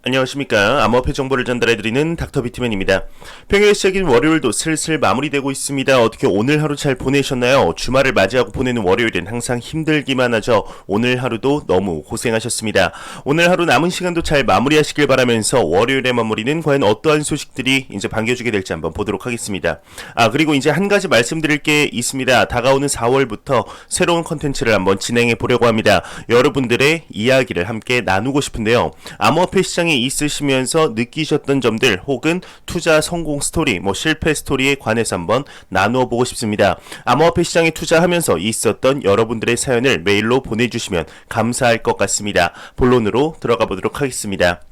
안녕하십니까. 암호화폐 정보를 전달해드리는 닥터 비트맨입니다. 평일 시작인 월요일도 슬슬 마무리되고 있습니다. 어떻게 오늘 하루 잘 보내셨나요? 주말을 맞이하고 보내는 월요일은 항상 힘들기만 하죠. 오늘 하루도 너무 고생하셨습니다. 오늘 하루 남은 시간도 잘 마무리하시길 바라면서 월요일의 마무리는 과연 어떠한 소식들이 이제 반겨주게 될지 한번 보도록 하겠습니다. 그리고 이제 한 가지 말씀드릴 게 있습니다. 다가오는 4월부터 새로운 컨텐츠를 한번 진행해 보려고 합니다. 여러분들의 이야기를 함께 나누고 싶은데요. 암호화폐 시장에 있으시면서 느끼셨던 점들 혹은 투자 성공 스토리, 실패 스토리에 관해서 한번 나누어 보고 싶습니다. 암호화폐 시장에 투자하면서 있었던 여러분들의 사연을 메일로 보내주시면 감사할 것 같습니다. 본론으로 들어가 보도록 하겠습니다.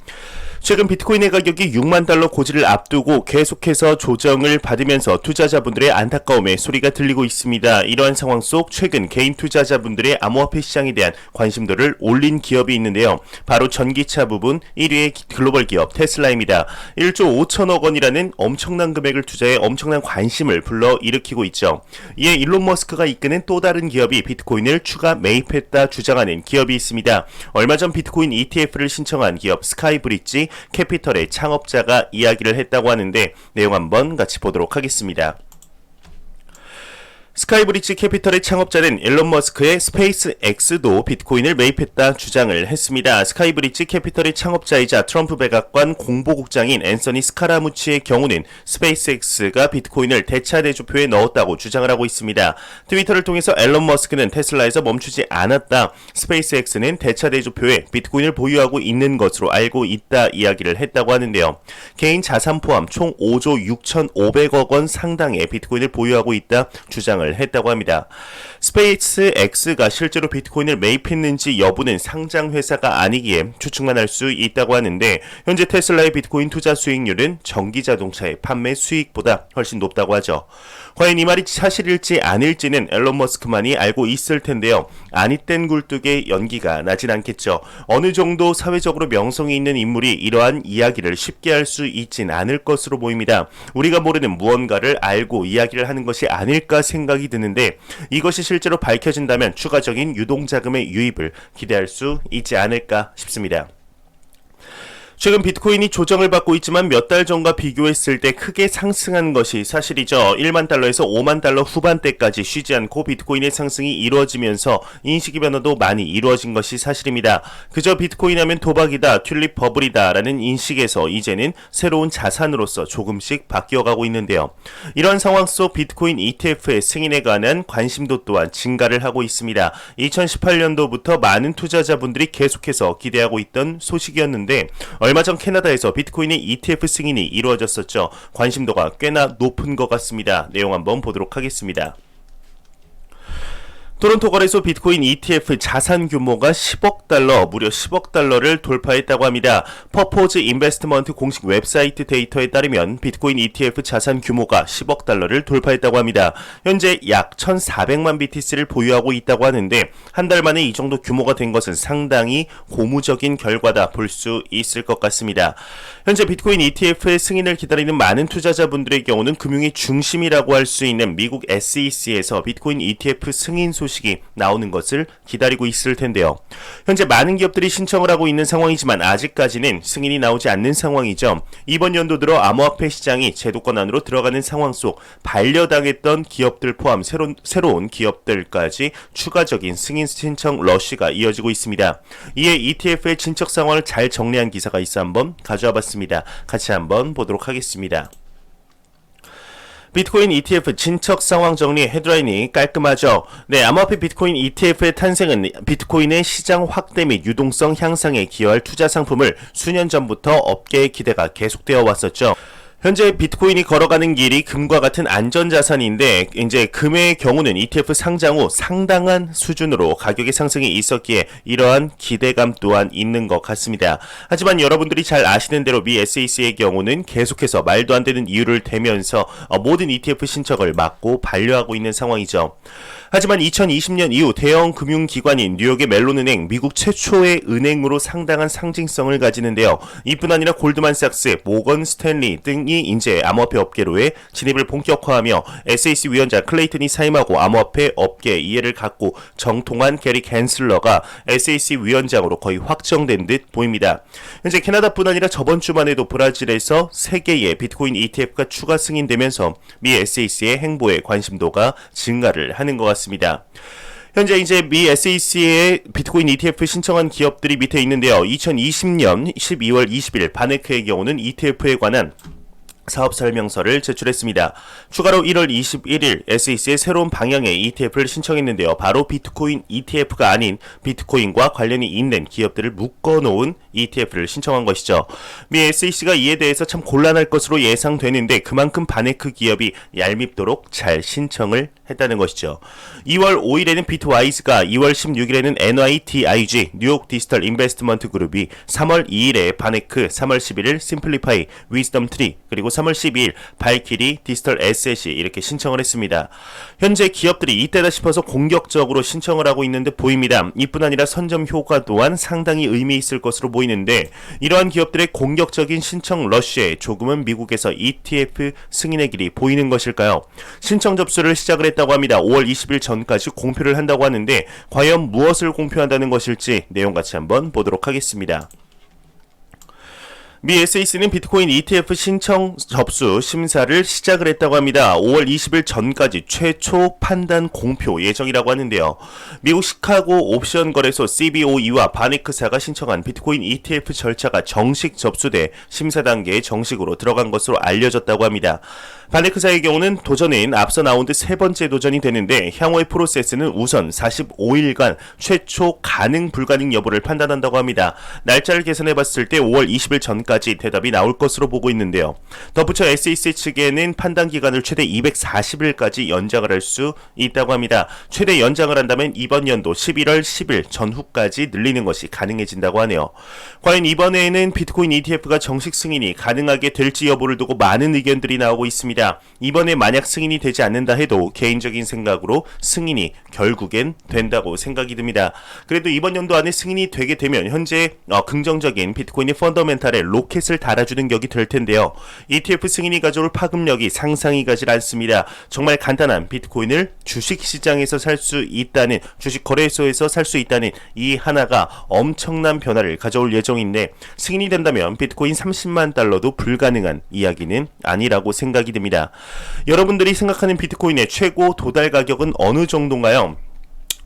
최근 비트코인의 가격이 6만 달러 고지를 앞두고 계속해서 조정을 받으면서 투자자분들의 안타까움의 소리가 들리고 있습니다. 이러한 상황 속 최근 개인 투자자분들의 암호화폐 시장에 대한 관심도를 올린 기업이 있는데요. 바로 전기차 부분 1위의 글로벌 기업 테슬라입니다. 1조 5천억 원이라는 엄청난 금액을 투자해 엄청난 관심을 불러일으키고 있죠. 이에 일론 머스크가 이끄는 또 다른 기업이 비트코인을 추가 매입했다 주장하는 기업이 있습니다. 얼마 전 비트코인 ETF를 신청한 기업 스카이브리지 캐피털의 창업자가 이야기를 했다고 하는데 내용 한번 같이 보도록 하겠습니다. 스카이브리지 캐피털의 창업자는 일론 머스크의 스페이스 X도 비트코인을 매입했다 주장을 했습니다. 스카이브리지 캐피털의 창업자이자 트럼프 백악관 공보국장인 앤서니 스카라무치의 경우는 스페이스 X가 비트코인을 대차대조표에 넣었다고 주장을 하고 있습니다. 트위터를 통해서 일론 머스크는 테슬라에서 멈추지 않았다. 스페이스 X는 대차대조표에 비트코인을 보유하고 있는 것으로 알고 있다 이야기를 했다고 하는데요. 개인 자산 포함 총 5조 6,500억 원 상당의 비트코인을 보유하고 있다 주장을 했다고 합니다. 스페이스 X가 실제로 비트코인을 매입했는지 여부는 상장 회사가 아니기에 추측만 할 수 있다고 하는데 현재 테슬라의 비트코인 투자 수익률은 전기 자동차의 판매 수익보다 훨씬 높다고 하죠. 과연 이 말이 사실일지 아닐지는 일론 머스크만이 알고 있을 텐데요. 아니땐 굴뚝에 연기가 나진 않겠죠. 어느 정도 사회적으로 명성이 있는 인물이 이러한 이야기를 쉽게 할 수 있진 않을 것으로 보입니다. 우리가 모르는 무언가를 알고 이야기를 하는 것이 아닐까 생각이 드는데 이것이 실제로 밝혀진다면 추가적인 유동자금의 유입을 기대할 수 있지 않을까 싶습니다. 최근 비트코인이 조정을 받고 있지만 몇 달 전과 비교했을 때 크게 상승한 것이 사실이죠. 1만 달러에서 5만 달러 후반대까지 쉬지 않고 비트코인의 상승이 이루어지면서 인식의 변화도 많이 이루어진 것이 사실입니다. 그저 비트코인 하면 도박이다, 튤립 버블이다 라는 인식에서 이제는 새로운 자산으로서 조금씩 바뀌어가고 있는데요. 이런 상황 속 비트코인 ETF의 승인에 관한 관심도 또한 증가를 하고 있습니다. 2018년도부터 많은 투자자분들이 계속해서 기대하고 있던 소식이었는데 얼마 전 캐나다에서 비트코인의 ETF 승인이 이루어졌었죠. 관심도가 꽤나 높은 것 같습니다. 내용 한번 보도록 하겠습니다. 토론토 거래소 비트코인 ETF 자산 규모가 10억 달러, 무려 10억 달러를 돌파했다고 합니다. 퍼포즈 인베스트먼트 공식 웹사이트 데이터에 따르면 비트코인 ETF 자산 규모가 10억 달러를 돌파했다고 합니다. 현재 약 1,400만 BTC를 보유하고 있다고 하는데 한 달 만에 이 정도 규모가 된 것은 상당히 고무적인 결과다 볼 수 있을 것 같습니다. 현재 비트코인 ETF의 승인을 기다리는 많은 투자자분들의 경우는 금융의 중심이라고 할 수 있는 미국 SEC에서 비트코인 ETF 승인 소식이 나오는 것을 기다리고 있을 텐데요. 현재 많은 기업들이 신청을 하고 있는 상황이지만 아직까지는 승인이 나오지 않는 상황이죠. 이번 연도 들어 암호화폐 시장이 제도권 안으로 들어가는 상황 속 반려당했던 기업들 포함 새로운 기업들까지 추가적인 승인 신청 러쉬가 이어지고 있습니다. 이에 ETF의 진척 상황을 잘 정리한 기사가 있어 한번 가져와 봤습니다. 같이 한번 보도록 하겠습니다. 비트코인 ETF 진척 상황 정리 헤드라인이 깔끔하죠. 네, 암호화폐 비트코인 ETF의 탄생은 비트코인의 시장 확대 및 유동성 향상에 기여할 투자 상품을 수년 전부터 업계의 기대가 계속되어 왔었죠. 현재 비트코인이 걸어가는 길이 금과 같은 안전자산인데 이제 금의 경우는 ETF 상장 후 상당한 수준으로 가격의 상승이 있었기에 이러한 기대감 또한 있는 것 같습니다. 하지만 여러분들이 잘 아시는 대로 미 SEC의 경우는 계속해서 말도 안 되는 이유를 대면서 모든 ETF 신청을 막고 반려하고 있는 상황이죠. 하지만 2020년 이후 대형 금융기관인 뉴욕의 멜론은행, 미국 최초의 은행으로 상당한 상징성을 가지는데요. 이뿐 아니라 골드만삭스, 모건 스탠리 등 케빈이 이제 암호화폐 업계로의 진입을 본격화하며 SEC 위원장 클레이튼이 사임하고 암호화폐 업계 이해를 갖고 정통한 게리 갠슬러가 SEC 위원장으로 거의 확정된 듯 보입니다. 현재 캐나다뿐 아니라 저번 주만 해도 브라질에서 3개의 비트코인 ETF가 추가 승인되면서 미 SEC의 행보에 관심도가 증가를 하는 것 같습니다. 현재 이제 미 SEC의 비트코인 ETF 신청한 기업들이 밑에 있는데요. 2020년 12월 20일 바네크의 경우는 ETF에 관한 사업 설명서를 제출했습니다. 추가로 1월 21일 SEC의 새로운 방향의 ETF를 신청했는데요. 바로 비트코인 ETF가 아닌 비트코인과 관련이 있는 기업들을 묶어놓은 ETF를 신청한 것이죠. 미 SEC가 이에 대해서 참 곤란할 것으로 예상되는데 그만큼 바네크 기업이 얄밉도록 잘 신청을 했다는 것이죠. 2월 5일에는 비트와이즈가, 2월 16일에는 NYDIG 뉴욕 디지털 인베스트먼트 그룹이, 3월 2일에 바네크, 3월 11일 심플리파이, 위즈덤 트리, 그리고 3월 12일 발키리 디지털 에셋이 이렇게 신청을 했습니다. 현재 기업들이 이때다 싶어서 공격적으로 신청을 하고 있는 듯 보입니다. 이뿐 아니라 선점 효과 또한 상당히 의미 있을 것으로 보이는데 이러한 기업들의 공격적인 신청 러쉬에 조금은 미국에서 ETF 승인의 길이 보이는 것일까요? 신청 접수를 시작을 했다고 합니다. 5월 20일 전까지 공표를 한다고 하는데 과연 무엇을 공표한다는 것일지 내용 같이 한번 보도록 하겠습니다. 미 SEC는 비트코인 ETF 신청 접수 심사를 시작을 했다고 합니다. 5월 20일 전까지 최초 판단 공표 예정이라고 하는데요. 미국 시카고 옵션 거래소 CBOE와 바네크사가 신청한 비트코인 ETF 절차가 정식 접수돼 심사 단계에 정식으로 들어간 것으로 알려졌다고 합니다. 바네크사의 경우는 도전은 앞서 나온 듯 세 번째 도전이 되는데 향후의 프로세스는 우선 45일간 최초 가능 불가능 여부를 판단한다고 합니다. 날짜를 계산해봤을 때 5월 20일 전까지 대답이 나올 것으로 보고 있는데요. 덧붙여 SEC 측에는 판단 기간을 최대 240일까지 연장을 할 수 있다고 합니다. 최대 연장을 한다면 이번 연도 11월 10일 전후까지 늘리는 것이 가능해진다고 하네요. 과연 이번에는 비트코인 ETF가 정식 승인이 가능하게 될지 여부를 두고 많은 의견들이 나오고 있습니다. 이번에 만약 승인이 되지 않는다 해도 개인적인 생각으로 승인이 결국엔 된다고 생각이 듭니다. 그래도 이번 연도 안에 승인이 되게 되면 현재 긍정적인 비트코인의 펀더멘탈에 로켓을 달아주는 격이 될 텐데요. ETF 승인이 가져올 파급력이 상상이 가질 않습니다. 정말 간단한 비트코인을 주식시장에서 살 수 있다는, 주식거래소에서 살 수 있다는 이 하나가 엄청난 변화를 가져올 예정인데 승인이 된다면 비트코인 30만 달러도 불가능한 이야기는 아니라고 생각이 듭니다. 여러분들이 생각하는 비트코인의 최고 도달 가격은 어느 정도인가요?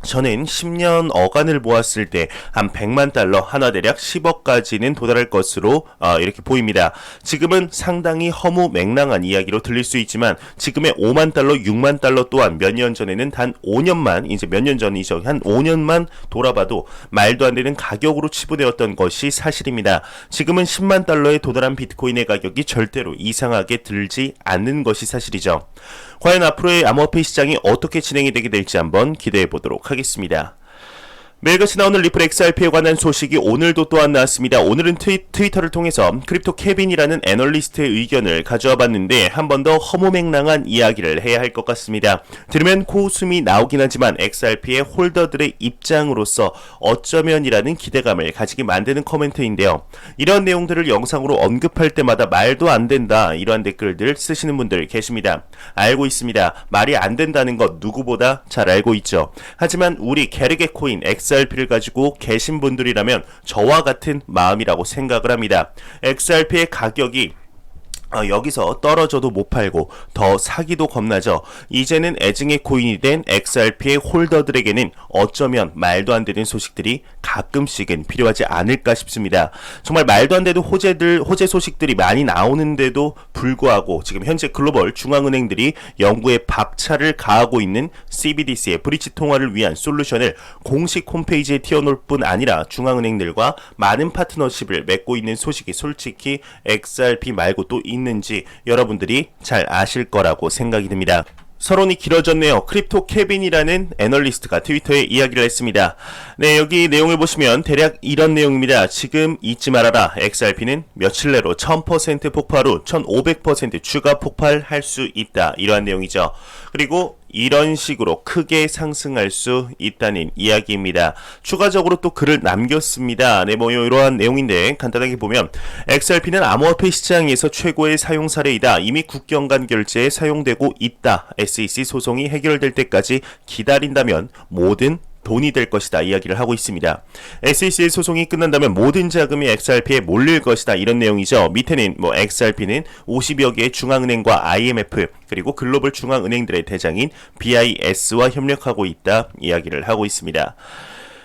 저는 10년 어간을 모았을 때 한 100만 달러, 하나 대략 10억까지는 도달할 것으로 이렇게 보입니다. 지금은 상당히 허무맹랑한 이야기로 들릴 수 있지만 지금의 5만 달러, 6만 달러 또한 몇 년 전에는 단 5년만, 이제 몇 년 전이죠. 한 5년만 돌아봐도 말도 안 되는 가격으로 치부되었던 것이 사실입니다. 지금은 10만 달러에 도달한 비트코인의 가격이 절대로 이상하게 들지 않는 것이 사실이죠. 과연 앞으로의 암호화폐 시장이 어떻게 진행이 되게 될지 한번 기대해 보도록 하겠습니다. 매일같이 나오는 리플 XRP에 관한 소식이 오늘도 또한 나왔습니다. 오늘은 트위터를 통해서 크립토 케빈이라는 애널리스트의 의견을 가져와 봤는데 한 번 더 허무맹랑한 이야기를 해야 할 것 같습니다. 들으면 코웃음이 나오긴 하지만 XRP의 홀더들의 입장으로서 어쩌면이라는 기대감을 가지게 만드는 코멘트인데요. 이런 내용들을 영상으로 언급할 때마다 말도 안 된다 이러한 댓글들 쓰시는 분들 계십니다. 알고 있습니다. 말이 안 된다는 것 누구보다 잘 알고 있죠. 하지만 우리 게르게 코인 XRP를 가지고 계신 분들이라면 저와 같은 마음이라고 생각을 합니다. XRP의 가격이 여기서 떨어져도 못 팔고 더 사기도 겁나죠. 이제는 애증의 코인이 된 XRP의 홀더들에게는 어쩌면 말도 안 되는 소식들이 가끔씩은 필요하지 않을까 싶습니다. 정말 말도 안 되는 호재 소식들이 많이 나오는데도 불구하고 지금 현재 글로벌 중앙은행들이 연구에 박차를 가하고 있는 CBDC의 브릿지 통화를 위한 솔루션을 공식 홈페이지에 띄워놓을 뿐 아니라 중앙은행들과 많은 파트너십을 맺고 있는 소식이 솔직히 XRP 말고 또 있는지 여러분들이 잘 아실 거라고 생각이 듭니다. 서론이 길어졌네요. 크립토 케빈이라는 애널리스트가 트위터에 이야기를 했습니다. 네, 여기 내용을 보시면 대략 이런 내용입니다. 지금 잊지 말아라. XRP는 며칠 내로 1000% 폭발 후 1500% 추가 폭발할 수 있다. 이러한 내용이죠. 그리고 이런 식으로 크게 상승할 수 있다는 이야기입니다. 추가적으로 또 글을 남겼습니다. 네, 뭐 이러한 내용인데 간단하게 보면 XRP는 암호화폐 시장에서 최고의 사용 사례이다. 이미 국경 간 결제에 사용되고 있다. SEC 소송이 해결될 때까지 기다린다면 모든 돈이 될 것이다 이야기를 하고 있습니다. SEC의 소송이 끝난다면 모든 자금이 XRP에 몰릴 것이다 이런 내용이죠. 밑에는 뭐 XRP는 50여 개의 중앙은행과 IMF 그리고 글로벌 중앙은행들의 대장인 BIS와 협력하고 있다 이야기를 하고 있습니다.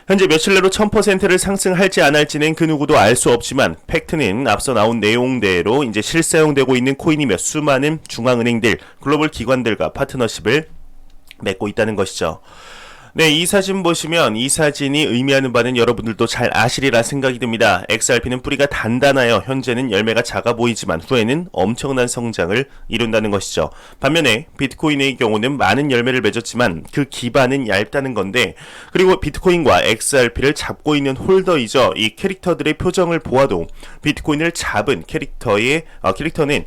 현재 며칠 내로 1000%를 상승할지 안 할지는 그 누구도 알 수 없지만 팩트는 앞서 나온 내용대로 이제 실사용되고 있는 코인이며 수많은 중앙은행들, 글로벌 기관들과 파트너십을 맺고 있다는 것이죠. 네, 이 사진 보시면 이 사진이 의미하는 바는 여러분들도 잘 아시리라 생각이 듭니다. XRP는 뿌리가 단단하여 현재는 열매가 작아 보이지만 후에는 엄청난 성장을 이룬다는 것이죠. 반면에 비트코인의 경우는 많은 열매를 맺었지만 그 기반은 얇다는 건데 그리고 비트코인과 XRP를 잡고 있는 홀더이죠. 이 캐릭터들의 표정을 보아도 비트코인을 잡은 캐릭터는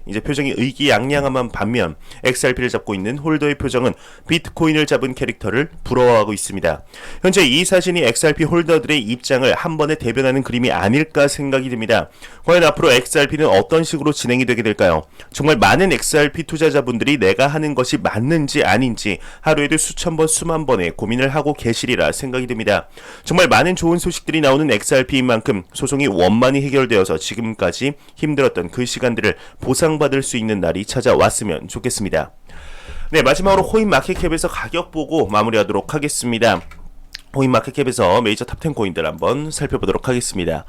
이제 표정이 의기양양한 반면 XRP를 잡고 있는 홀더의 표정은 비트코인을 잡은 캐릭터를 부러워하고 있습니다. 현재 이 사진이 XRP 홀더들의 입장을 한 번에 대변하는 그림이 아닐까 생각이 듭니다. 과연 앞으로 XRP는 어떤 식으로 진행이 되게 될까요? 정말 많은 XRP 투자자분들이 내가 하는 것이 맞는지 아닌지 하루에도 수천 번 수만 번의 고민을 하고 계시리라 생각이 듭니다. 정말 많은 좋은 소식들이 나오는 XRP인 만큼 소송이 원만히 해결되어서 지금까지 힘들었던 그 시간들을 보상받을 수 있는 날이 찾아왔으면 좋겠습니다. 네, 마지막으로 코인마켓캡에서 가격 보고 마무리하도록 하겠습니다. 코인마켓캡에서 메이저 탑10 코인들 한번 살펴보도록 하겠습니다.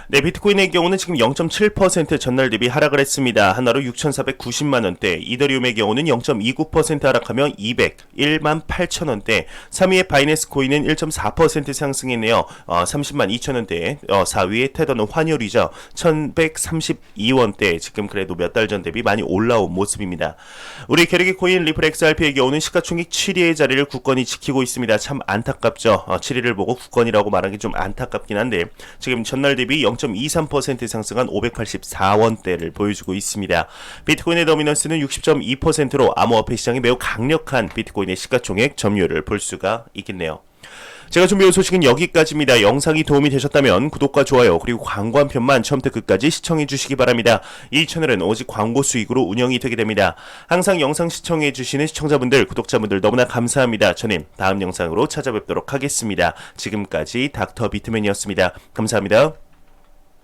네, 비트코인의 경우는 지금 0.7% 전날 대비 하락을 했습니다. 하나로 6,490만원대, 이더리움의 경우는 0.29% 하락하며 201만 8천원대, 3위의 바이낸스 코인은 1.4% 상승했네요. 30만 2천원대, 4위의 테더는 환율이죠. 1,132원대, 지금 그래도 몇 달 전 대비 많이 올라온 모습입니다. 우리 게르기 코인 리플 XRP의 경우는 시가총액 7위의 자리를 굳건히 지키고 있습니다. 참 안타깝죠. 7위를 보고 굳건이라고 말하기 좀 안타깝긴 한데 지금 전날 대비 0.23% 상승한 584원대를 보여주고 있습니다. 비트코인의 더미넌스는 60.2%로 암호화폐 시장이 매우 강력한 비트코인의 시가총액 점유율을 볼 수가 있겠네요. 제가 준비한 소식은 여기까지입니다. 영상이 도움이 되셨다면 구독과 좋아요 그리고 광고 한 편만 처음부터 끝까지 시청해 주시기 바랍니다. 이 채널은 오직 광고 수익으로 운영이 되게 됩니다. 항상 영상 시청해 주시는 시청자분들, 구독자분들 너무나 감사합니다. 저는 다음 영상으로 찾아뵙도록 하겠습니다. 지금까지 닥터 비트맨이었습니다. 감사합니다.